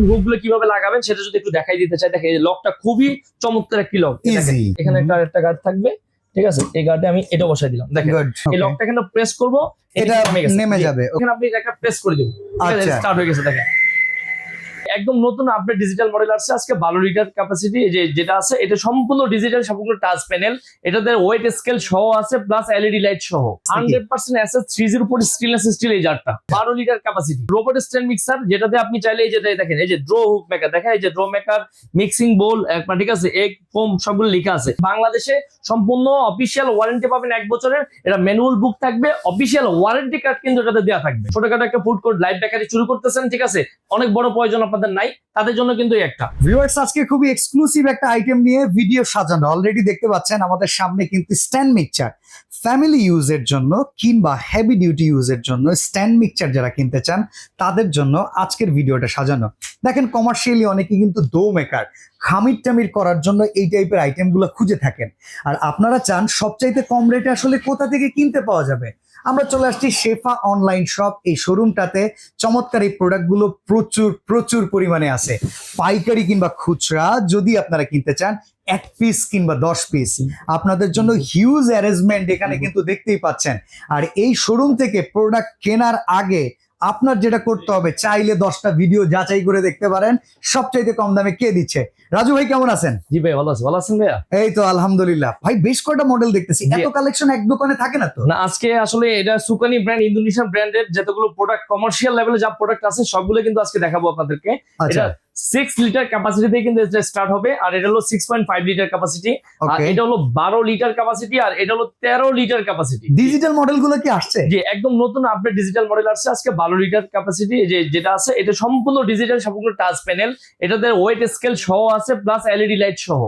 Hook গুলো কিভাবে লাগাবেন সেটা যদি একটু দেখাই দিতে চাই। দেখেন এই লকটা খুবই চমৎকার একটি লক। এখানে একটা গার্ড থাকবে, ঠিক আছে? এই গার্ডে আমি এটা বসাই দিলাম। দেখেন এই লকটা এখানে প্রেস করব, এটা নেমে যাবে। এখানে আপনি একটা প্রেস করে দিবেন, আচ্ছা, স্টার্ট হয়ে গেছে। দেখেন একদম নতুন আপডেট ডিজিটাল মডেল আসছে আজকে। 12 লিটার ক্যাপাসিটি যেটা আছে এটা সম্পূর্ণ ডিজিটাল, সম্পূর্ণ টাচ প্যানেল। এটাতে ওয়েট স্কেল সহ আছে, প্লাস এলইডি লাইট সহ। 100% এসএস 30 স্টেনলেস স্টিল এই জারটা। 12 litre capacity robot stand mixer, যেটাতে আপনি চাইলে এই যেটা দেখেন এই যে ড্র হুক মেকার, দেখেন এই যে ড্র মেকার, মিক্সিং বোল, ঠিক আছে, এগ ফোম সবগুলো লেখা আছে। বাংলাদেশে সম্পূর্ণ অফিসিয়াল ওয়ারেন্টি পাবেন 1 বছরের। এটা ম্যানুয়াল বুক থাকবে, অফিসিয়াল ওয়ারেন্টি কার্ড কিন্তু এটাতে দেওয়া থাকবে। ছোটখাটো একটা ফুড কোর্ট লাইভ বেকারি শুরু করতেছেন, ঠিক আছে, অনেক বড় প্রয়োজন আপনাদের নাই, তাদের জন্য কিন্তু একটা। ভিউয়ার্স আজকে খুবই এক্সক্লুসিভ একটা আইটেম নিয়ে ভিডিও সাজানো। অলরেডি দেখতে পাচ্ছেন আমাদের সামনে কিন্তু স্ট্যান্ড মিক্সচার, ফ্যামিলি ইউজের জন্য কিংবা হেভি ডিউটি ইউজের জন্য স্ট্যান্ড মিক্সচার যারা কিনতে চান তাদের জন্য আজকের ভিডিওটা সাজানো। দেখেন কমার্শিয়ালি অনেকে কিন্তু ডো মেকার, খামির টামির করার জন্য এই টাইপের আইটেমগুলো খুঁজে থাকেন, আর আপনারা চান সবচাইতে কম রেটে আসলে কোথা থেকে কিনতে পাওয়া যাবে। আমরা চলে আসছি শেফা অনলাইন শপ। এই শোরুমটাতে চমৎকার এই প্রোডাক্টগুলো প্রচুর প্রচুর পরিমাণে আছে। পাইকারি কিংবা খুচরা যদি আপনারা কিনতে চান, 1 পিস কিংবা 10 পিস, আপনাদের জন্য হিউজ অ্যারেঞ্জমেন্ট এখানে কিন্তু দেখতেই পাচ্ছেন। আর এই শোরুম থেকে প্রোডাক্ট কেনার আগে আপনার যেটা করতে হবে, চাইলে 10টা ভিডিও যাচাই করে দেখতে পারেন সবচাইতে কম দামে কে দিচ্ছে। রাজু ভাই কেমন আছেন? জি ভাই ভালো আছি। ভালো আছেন ভাইয়া? এই তো আলহামদুলিল্লাহ। ভাই বেশ কয়টা মডেল দেখতেছি, এত কালেকশন এক দোকানে থাকে না তো? না, আজকে আসলে এটা সুকানি ব্র্যান্ড, ইন্দোনেশিয়ান ব্র্যান্ডের যতগুলো প্রোডাক্ট কমার্শিয়াল লেভেলে যা প্রোডাক্ট আছে সবগুলো কিন্তু আজকে দেখাবো আপনাদেরকে। আচ্ছা, এটা 6 লিটার ক্যাপাসিটি থেকে কিন্তু এটা স্টার্ট হবে, আর এটা হলো 6.5 লিটার ক্যাপাসিটি, আর এটা হলো 12 লিটার ক্যাপাসিটি, আর এটা হলো 13 লিটার ক্যাপাসিটি। ডিজিটাল মডেলগুলো কি আসছে? জি, একদম নতুন আপডেট ডিজিটাল মডেল আসছে আজকে। 12 লিটার ক্যাপাসিটি যেটা আছে এটা সম্পূর্ণ ডিজিটাল, সম্পূর্ণ টাচ প্যানেল। এটাতে ওয়েট স্কেল সহ আছে, প্লাস এলইডি লাইট সহ।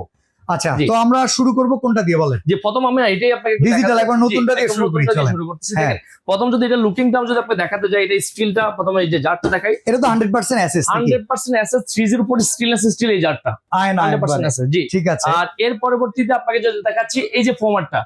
আচ্ছা, তো আমরা শুরু করব কোনটা দিয়ে বলেন? যে প্রথম আমি এটাই আপনাকে ডিজিটাল একবার নতুনটা দিয়ে শুরু করি, চলেন। হ্যাঁ, প্রথম যদি এটা লুকিংটা যদি আপনি দেখাতে যাই, এটা স্টিলটা প্রথমে এই যে জারটা দেখাই, এটা তো 100% এসএস, 100% এসএস 30 স্টেনলেস স্টিল এই জারটা, আয়ন 100% এসএস। জি, ঠিক আছে। আর এর পরবর্তীতে আপনাকে যেটা দেখাচ্ছি এই যে ফোমারটা,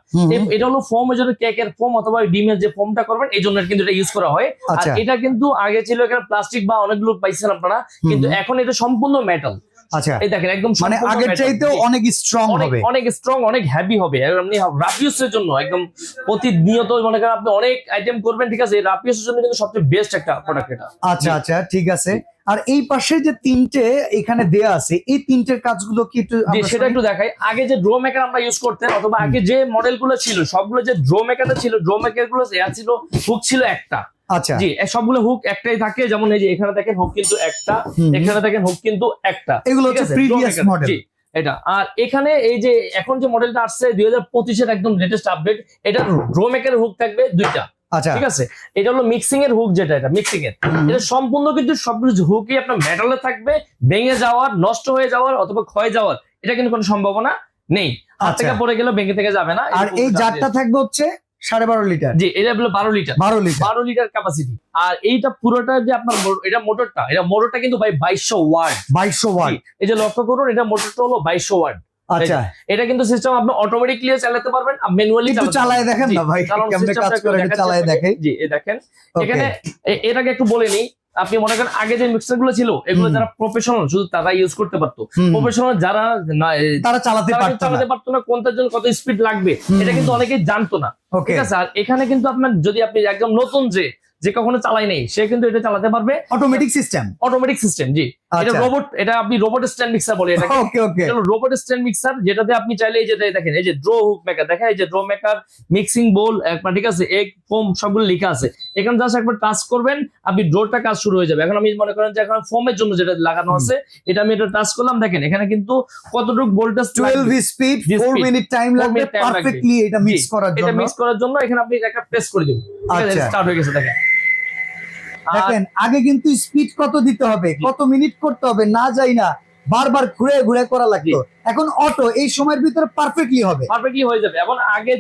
এটা হলো ফোম, এর জন্য কেকের ফোম অথবা ডিমের যে ফোমটা করবেন এই জন্য কিন্তু এটা ইউজ করা হয়। আর এটা কিন্তু আগে ছিল এখানে প্লাস্টিক বা অনেকগুলো পাইছেন আপনারা, কিন্তু এখন এটা সম্পূর্ণ মেটাল। আচ্ছা, এই দেখেন একদম মানে আগের চাইতে অনেক স্ট্রং হবে, অনেক স্ট্রং, অনেক হেভি হবে। আপনি রাফিউসের জন্য একদম প্রতিনিয়ত মনে করেন আপনি অনেক আইটেম করবেন, ঠিক আছে, রাফিউসের জন্য কিন্তু সবচেয়ে বেস্ট একটা প্রোডাক্ট এটা। আচ্ছা আচ্ছা, ঠিক আছে। আর এই পাশে যে তিনটে এখানে দেয়া আছে, এই তিনটের কাজগুলো কি একটু সেটা একটু দেখাই। আগে যে ড্রো মেকার আমরা ইউজ করতেন, অথবা আগে যে মডেল গুলো ছিল সবগুলো যে ড্রো মেকারটা ছিল, ড্রো মেকার গুলো ছিল হুক ছিল একটা। আচ্ছা, জি, সবগুলো হুক একটাই থাকে। যেমন এই যে এখানে দেখেন হুক কিন্তু একটা, এখানে দেখেন হুক কিন্তু একটা, এগুলো হচ্ছে প্রিভিয়াস মডেল। জি, এটা। আর এখানে এই যে এখন যে মডেলটা আসছে 2025 এর একদম লেটেস্ট আপডেট, এটা ড্রো মেকারের হুক থাকবে 2টা। আচ্ছা, ঠিক আছে, এটা হলো মিক্সিং এর হুক, যেটা এটা মিক্সিং এর, এটা সম্পূর্ণ কিন্তু সবকিছু হুকই আপনার মেটালে থাকবে। ভেঙে যাওয়ার, নষ্ট হয়ে যাওয়ার অথবা ক্ষয় যাওয়ার এটা কিন্তু কোনো সম্ভাবনা নেই। হাত থেকে পড়ে গেলে ভেঙে থেকে যাবে না। আর এই জারটা থাকবে হচ্ছে 12.5 লিটার। জি, এটা হলো 12 লিটার, 12 লিটার ক্যাপাসিটি। আর এইটা পুরোটা যে আপনার এটা মোটরটা, কিন্তু ভাই 2200 ওয়াট। 2200 ওয়াট। এই যে লক্ষ্য করুন, এটা মোটরটা হলো 2200 ওয়াট। আচ্ছা, এটা কিন্তু সিস্টেম আপনি অটোমেটিকলি চালাতে পারবেন, ম্যানুয়ালি একটু চালায় দেখেন না ভাই, কেমনে কাজ করে এটা চালায় দেখেন। জি, এই দেখেন এখানে। এর আগে একটু বলে নিই, আপনি মনে করেন আগে যে মিক্সার গুলো ছিল এগুলো যারা প্রফেশনাল শুধু তারা ইউজ করতে পারতো। প্রফেশনাল যারা তারা চালাতে পারতো না, কোনটার জন্য কত স্পিড লাগবে এটা কিন্তু অনেকেই জানতো না। ঠিক আছে, আর এখানে কিন্তু আপনার যদি আপনি একদম নতুন যে কখনো চালাই নেই, সে কিন্তু এটা চালাতে পারবে। Automatic system. জি, এটা রোবট, এটা আপনি রোবট স্ট্যান্ড মিক্সার বলে এটাকে। এটা রোবট স্ট্যান্ড মিক্সার, যেটাতে আপনি চাইলে এই যে দেখেন এই যে ড্রো হুক মেকার, দেখেন এই যে ড্রো মেকার, মিক্সিং বোল, ঠিক আছে, এগ ফোম সবগুলো লেখা আছে। এখানে জাস্ট একবার টাচ করবেন, আপনি ড্রোটা কাজ শুরু হয়ে যাবে। এখন আমি মনে করেন যে এখন ফোমের জন্য যেটা লাগানো আছে, এটা আমি এটা টাচ করলাম, দেখেন এখানে কিন্তু কতটুকু ভোল্টেজ, 12 স্পিড, 4 মিনিট টাইম লাগবে পারফেক্টলি এটা মিক্স করার জন্য। এখানে আপনি একটা প্রেস করে দিবেন, স্টার্ট হয়ে গেছে। দেখেন আগে কিন্তু স্পিড কত দিতে হবে, কত মিনিট করতে হবে না যাই না, বারবার ঘুরে ঘুরে করা লাগতো। এখন অটো এই সময়ের ভিতরে পারফেক্টলি হয়ে যাবে। এবং আগে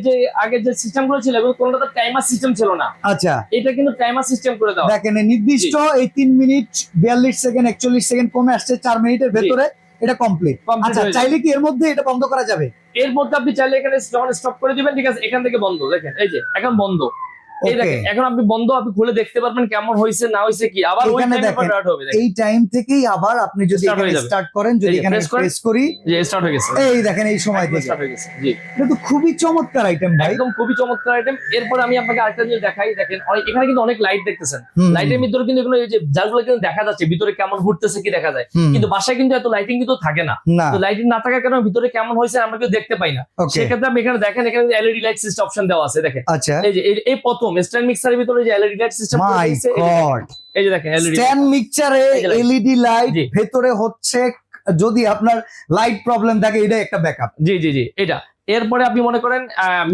যে সিস্টেম গুলো ছিল এগুলো কোনটা টাইমার সিস্টেম ছিল না। আচ্ছা, এটা কিন্তু টাইমার সিস্টেম করে দাও। দেখেন নির্দিষ্ট এই 3 মিনিট 42 সেকেন্ড 41 সেকেন্ড কমে আসছে 4 মিনিটের ভেতরে এটা কমপ্লিট। আচ্ছা, চাইলে কি এর মধ্যে এটা বন্ধ করা যাবে? এর মধ্যে আপনি চাইলে এখানে যখন স্টপ করে দিবেন, ঠিক আছে, এখান থেকে বন্ধ। দেখেন এই যে এখন বন্ধ। এই দেখেন এখন আপনি বন্ধ, আপনি খুলে দেখতে পারবেন কেমন হয়েছে না হয়েছে কি, আবার ওই এখানে টাইমে দেখেন, স্টার্ট হবে। এই টাইম থেকেই আবার আপনি যদি Start হয়ে এখানে যাবে। স্টার্ট করেন, যদি এই যে এখানে press করেন। প্রেস করি, যে স্টার্ট হয়ে গেছে, এই দেখেন এই সময় থেকে স্টার্ট হয়ে গেছে। জি এটা তো খুবই চমৎকার আইটেম ভাই। একদম খুবই চমৎকার আইটেম। এরপরে আমি আপনাকে আরেকটা জিনিস দেখাই, দেখেন এখানে কিন্তু অনেক লাইট দেখতেছেন, হুম, লাইটের ভিতরে কিন্তু এগুলো এই যে যাগুলো কিন্তু দেখা যাচ্ছে ভিতরে কেমন ঘুরতেছে কি দেখা যায়, হুম, কিন্তু বাসায় কিন্তু এত লাইটিং কিন্তু থাকে না। না তো লাইটিং না থাকার কারণে ভিতরে কেমন হয়েছে আমরা কেউ দেখতে পাই না। ওকে সেক্ষেত্রে আপনি এখানে দেখেন, এখানে এলইডি লাইট সিস্টেম অপশন দেওয়া আছে দেখেন। আচ্ছা, এই যে এই প্রথম স্ট্যান্ড মিক্সারের ভিতরে যে এলইডি লাইট সিস্টেম মাই গড, এই যে দেখেন এলইডি স্ট্যান্ড মিক্সচারে এই যে light। এলইডি লাইট জি। ভেতরে হচ্ছে, যদি আপনার লাইট প্রবলেম থাকে এটা একটা ব্যাকআপ। জি জি জি এটা। এরপরে আপনি মনে করেন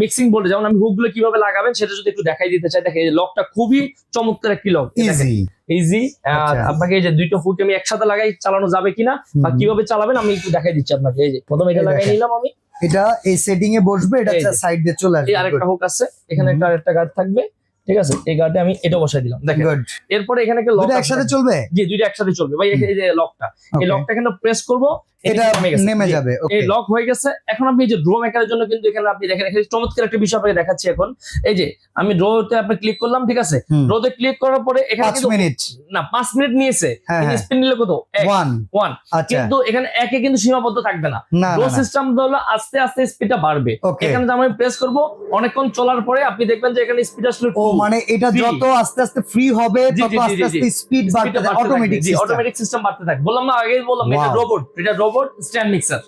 মিক্সিং বোর্ডে যেমন আমি হুক গুলো কিভাবে লাগাবেন সেটা যদি একটু দেখাই দিতে চাই, দেখেন এই লকটা খুবই চমৎকার একটি লক, ইজি। ইজি। আচ্ছা। আপনাকে এই যে দুইটা হুক আমি একসাথে লাগাই চালানো যাবে কিনা বা কিভাবে চালাবেন আমি একটু দেখাই দিচ্ছি আপনাকে। এই যে প্রথমে এটা এই লাগাই দেখেন। নিলাম আমি, এটা এই সেটিং এ বসবে, এটা এই যে। সাইড দিয়ে চলে আসবে। এই আরেকটা হুক আছে এখানে, একটা আরেকটা গার্ড থাকবে, ঠিক আছে, এই গার্ডে আমি এটা বসাই দিলাম দেখেন। গুড। এরপরে এখানে একটা লক দুটো একসাথে চলবে? জি দুইটা একসাথে চলবে ভাই। এই যে লকটা, এই Okay. লকটা এখানে প্রেস করব, এটা নেমে যাবে। এই ওকে, লক হয়ে গেছে। এখন আপনি এই যে ড্র মেকারের জন্য কিন্তু এখানে আপনি দেখেন, এখানে চমৎকার একটা বিষয় আপনাকে দেখাচ্ছি এখন। এই যে আমি ড্রতে আপনি ক্লিক করলাম, ঠিক আছে, ড্রতে ক্লিক করার পরে এখানে 5 কিন্তু মিনিট না 5 মিনিট নিয়েছে, হ্যাঁ, হ্যাঁ। স্পিন নিলে কত 1। 1, আচ্ছা, কিন্তু এখানে একে কিন্তু সীমাবদ্ধ থাকবে না। না ড্র না, না। সিস্টেম হলো আস্তে আস্তে স্পিডটা বাড়বে। Okay. এখানে যে আমি প্রেস করব অনেকক্ষণ চলার পরে আপনি দেখবেন যে এখানে স্পিড আসলে ও মানে এটা Free। যত আস্তে আস্তে ফ্রি হবে জি, তত জি, জি, আস্তে জি, আস্তে জি। স্পিড বাড়বে, অটোমেটিক সিস্টেম। অটোমেটিক সিস্টেম বাড়তে থাকে। বললাম না আগেই বললাম, এটা Wow. রোবট, এটা রোবট স্ট্যান্ড মিক্সার,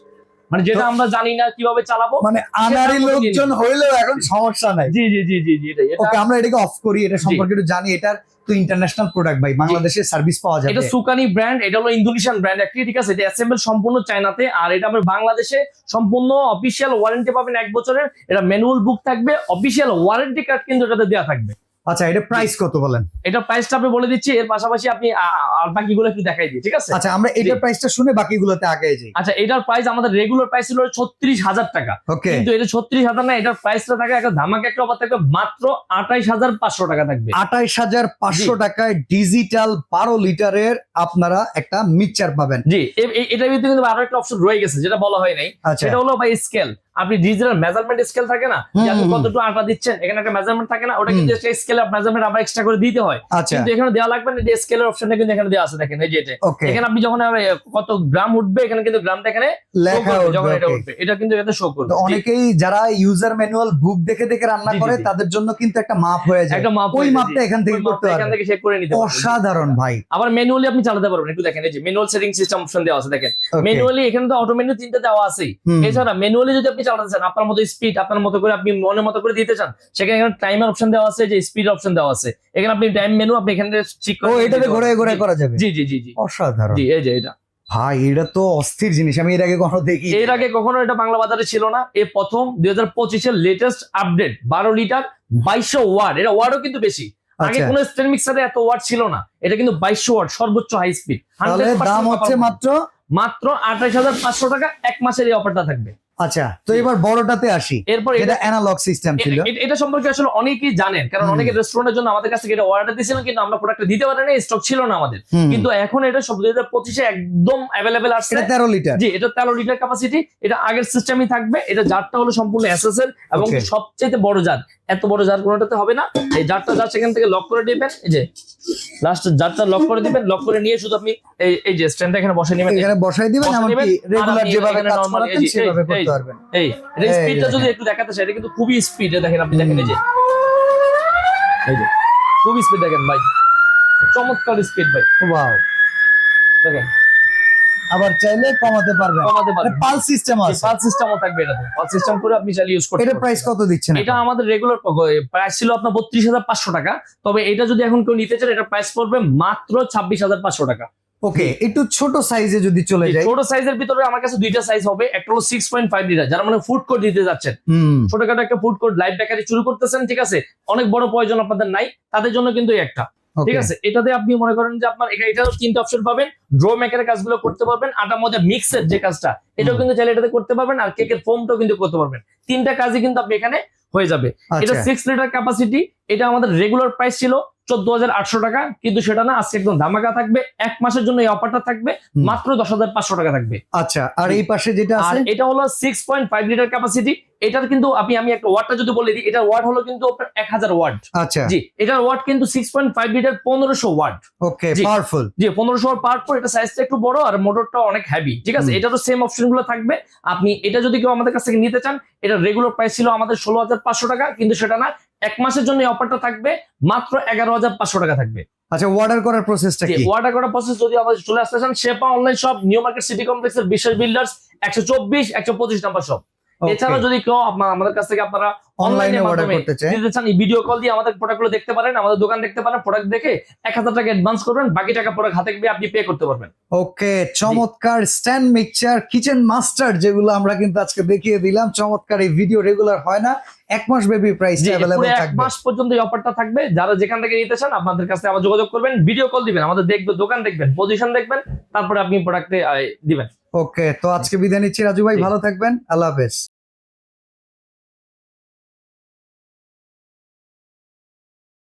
মানে যেটা তো- আমরা জানি না কিভাবে চালাবো। মানে আনারি সেটা আমরা লোকজন হইলেও এখন সমস্যা নাই। জি জি জি জি জি এটাই। এটা ওকে, আমরা এটাকে অফ করি, এটা সম্পর্কে একটু জানি। এটার তো ইন্টারন্যাশনাল প্রোডাক্ট ভাই, বাংলাদেশে সার্ভিস পাওয়া যাবে। এটা সুকানি ব্র্যান্ড, এটা হলো ইন্দোনেশিয়ান ব্র্যান্ড একটি, ঠিক আছে, এটা অ্যাসেম্বল সম্পূর্ণ চায়নাতে। আর এটা আমরা বাংলাদেশে সম্পূর্ণ অফিসিয়াল ওয়ারেন্টি পাবেন 1 বছরের। এটা ম্যানুয়াল বুক থাকবে, অফিসিয়াল ওয়ারেন্টি কার্ড কিন্তু এটাতে দেওয়া থাকবে। আচ্ছা, এটা প্রাইস কত বলেন? এটা প্রাইসটা আপনি বলে দিচ্ছি, এর পাশাপাশি আপনি আর বাকিগুলো একটু দেখাই দিই, ঠিক আছে। আচ্ছা, আমরা এটার প্রাইসটা শুনে বাকিগুলোতে আগে যাই। আচ্ছা, এটার প্রাইস আমাদের রেগুলার প্রাইস ছিল 36,000 টাকা, ওকে, কিন্তু এটা 36,000 না, এটার প্রাইসটা থাকে একটা ধামাকা একটা অফার থাকবে, মাত্র 28,500 টাকা থাকবে। 28,500 টাকায় ডিজিটাল 12 লিটারের আপনারা একটা মিক্সচার পাবেন। জি এটার ভিতরে কিন্তু আরো একটা অপশন রয়ে গেছে যেটা বলা হয় নাই, আচ্ছা, সেটা হলো ভাই স্কেল। আপনি ডিজিটাল মেজারমেন্ট স্কেল থাকে না, যে আপনি কতটুকু আটা দিচ্ছেন, এখানে একটা মেজারমেন্ট থাকে না, ওটা কিন্তু স্কেল অফ মেজারমেন্ট আমরা এক্সট্রা করে দিতে হয়, আচ্ছা, কিন্তু এখানে দেওয়া লাগবে না। যে স্কেলের অপশনটা কিন্তু এখানে দেওয়া আছে, দেখেন এই যে এটা। ওকে, এখানে আপনি যখন কত গ্রাম উঠবে এখানে কিন্তু গ্রামটা এখানে show লেখা করবে, যখন উঠবে, এটা okay। উঠবে এটা কিন্তু এখানে শো করবে। তো অনেকেই যারা ইউজার ম্যানুয়াল বুক দেখে দেখে রান্না জি, জি, করে, জি। তাদের জন্য কিন্তু একটা মাপ হয়ে যায়। একটা মাপ ওই হয়ে যায়, মাপটা জি। এখান থেকে ওই করতে মাপটা এখান পারবেন। থেকে চেক করে নিতে পারবেন। অসাধারণ ভাই। আবার ম্যানুয়ালি আপনি চালাতে পারবেন, একটু দেখেন এই যে ম্যানুয়াল সেটিং সিস্টেম অপশন দেওয়া আছে, দেখেন Okay. ম্যানুয়ালি এখানে তো অটো মেনু 3টা দেওয়া আছেই। হুম, এছাড়া ম্যানুয়ালি যদি আপনি চালাতে চান আপনার মতো স্পিড, আপনার মতো করে আপনি মনের মতো করে দিতে চান, সেখানে এখানে টাইমার অপশন দেওয়া আছে, যে স্পিড অপশন দেওয়া আছে, এখানে আপনি টাইম মেনু আপনি এখানে ঠিক ও করে এটাতে ঘুরে ঘুরে করা যাবে। জি জি জি জি অসাধারণ জি এই যে এটা। ভাই, এটা তো অস্থির জিনিস, আমি এর আগে কখনো দেখি। এর আগে কখনো এটা বাংলা বাজারে ছিল না, এই প্রথম 2025-এর লেটেস্ট আপডেট 12 লিটার 2200 ওয়াট। এটা ওয়াটও কিন্তু বেশি, আগে আচ্ছা, কোনো স্ট্যান্ড মিক্সারে এত ওয়াট ছিল না, এটা কিন্তু 2200 ওয়াট সর্বোচ্চ হাই স্পিড। তাহলে দাম হচ্ছে মাত্র মাত্র 28,500 টাকা, 1 মাসের এই অফারটা থাকবে। আচ্ছা। তো এবার বড়টাতে আসি, এরপর এটা অ্যানালগ সিস্টেম ছিল। এটা সম্পর্কে আসলে অনেকেই জানেন, কারণ অনেকে রেস্টুরেন্টের জন্য আমাদের কাছ থেকে এটা অর্ডার দিয়েছিলেন, কিন্তু আমরা প্রোডাক্টটা দিতে পারি না, স্টক ছিল না আমাদের। কিন্তু এখন এটা সব 2025-এ একদম অ্যাভেলেবেল আসছে। এটা 13 লিটার। জি, এটা 13 লিটার ক্যাপাসিটি, এটা আগের সিস্টেমই থাকবে। এটা জারটা হলো সম্পূর্ণ এসএসএল এবং Okay. সবচেয়ে বড় জার, এত বড় জার কোনোটাতে হবে না। এই জারটা জাস্ট এখান থেকে লক করে দিবেন, এই যে লাস্ট জারটা লক করে দিবেন, লক করে নিয়ে শুধু আপনি এই যে স্ট্যান্ডটা এখানে বসে নেবেন, এখানে বসাই দিবেন, বসাই এমনকি দিবেন, রেগুলার আর আপনি যেভাবে এখানে কাজ normal করাতেন এই যে, সেভাবে এই, করতে এই, পারবেন। এই এটা এই স্পিডটা যে যদি একটু দেখাতে চাই, এটা কিন্তু খুবই স্পিড, দেখেন আপনি দেখেন এই যে, এই যে খুবই স্পিড দেখেন ভাই, চমৎকার স্পিড ভাই, ওয়াও। দেখেন আবার চাইলে কমাতে পারবেন, কমাতে পারবেন। পালস সিস্টেম আছে। পালস সিস্টেমও থাকবে এটাতে, পালস সিস্টেম করে আপনি চালিয়ে ইউজ করতে এটা পারবেন। প্রাইস কত দিচ্ছেন? এটা আমাদের রেগুলার প্রাইস ছিল আপনার 32,500 টাকা, তবে এটা যদি এখন কেউ নিতে চান এটা প্রাইস পড়বে মাত্র 26,500 টাকা। ওকে, একটু ছোট সাইজে যদি চলে যায়। ছোট সাইজের ভিতরে আমার কাছে দুইটা সাইজ হবে, একটা হলো 6.5 লিটার, যারা মানে ফুড কোর্ট দিতে যাচ্ছেন, ছোটখাটো একটা ফুড কোর্ট লাইভ বেকারি শুরু করতেছেন, ঠিক আছে, অনেক বড় প্রয়োজন আপনাদের নাই, তাদের জন্য কিন্তু এই একটা, ঠিক আছে। এটাতে আপনি মনে করেন যে আপনার এটাও 3টা অপশন পাবেন, ড্র মেকারের কাজগুলো করতে পারবেন, আটা মধ্যে মিক্সের যে কাজটা এটাও কিন্তু চাইলে এটাতে করতে পারবেন, আর কেকের ফোমটাও কিন্তু করতে পারবেন। 3টা কাজই কিন্তু আপনি এখানে হয়ে যাবে। এটা 6 লিটার ক্যাপাসিটি, এটা আমাদের রেগুলার প্রাইস ছিল 14,800 টাকা, কিন্তু সেটা না, আজকে একদম ধামাকা থাকবে, 1 মাসের জন্য এই অফারটা থাকবে মাত্র 10,500 টাকা থাকবে। আচ্ছা, আর এই পাশে যেটা আর আছে এটা হলো 6.5 লিটার ক্যাপাসিটি। এটার কিন্তু আমি একটা ওয়াটটা যদি বলে দিই, এটার ওয়াট হলো কিন্তু আপনার 1000 ওয়াট। আচ্ছা, জি, এটার ওয়াট কিন্তু 6.5 লিটার 1500 ওয়াট। ওকে, জি। পাওয়ারফুল। জি, 1500 ওয়াট পাওয়ারফুল। এটা সাইজটা একটু বড় আর মোটরটা অনেক হেভি, ঠিক আছে। এটারও সেম অপশন গুলো থাকবে। আপনি এটা যদি কেউ আমাদের কাছ থেকে নিতে চান, এটা রেগুলার প্রাইস ছিল আমাদের 16,500 টাকা, কিন্তু সেটা না, 1 মাসের জন্য এই অফারটা থাকবে মাত্র 11,500 টাকা থাকবে। আচ্ছা, অর্ডার করার প্রসেসটা কি? অর্ডার করার প্রসেস যদি আমাদের চলে আসতে চান, শেপা online shop, new market city কমপ্লেক্সের বিশ্বাস বিল্ডার্স 124 125 নাম্বার শপ। এছাড়া যদি কেউ আমাদের কাছ থেকে আপনারা অনলাইনে অনলাইনে অর্ডার করতে চান, নিতে চান, ভিডিও কল দিয়ে আমাদের প্রোডাক্টগুলো দেখতে পারেন, আমাদের দোকান দেখতে পারেন, প্রোডাক্ট দেখে 1000 টাকা অ্যাডভান্স করবেন, বাকি টাকা প্রোডাক্ট হাতে পেয়ে আপনি পে করতে পারবেন। ওকে, চমৎকার স্ট্যান্ড মিক্সচার কিচেন মাস্টার যেগুলো আমরা কিন্তু আজকে দেখিয়ে দিলাম। চমৎকার, এই ভিডিও রেগুলার হয় না, 1 মাস বেবি প্রাইসটা अवेलेबल 1 থাকবে। মাস পর্যন্ত এই অফারটা থাকবে। যারা যেখান থেকে নিতে চান আপনাদের কাছে আবার যোগাযোগ করবেন, ভিডিও কল দিবেন, আমাদের দেখবেন, দোকান দেখবেন, পজিশন দেখবেন, তারপরে আপনি প্রোডাক্টে দিবেন। ওকে, তো আজকে বিদায় নিচ্ছি রাজু ভাই, ভালো থাকবেন, আল্লাহ হাফেজ।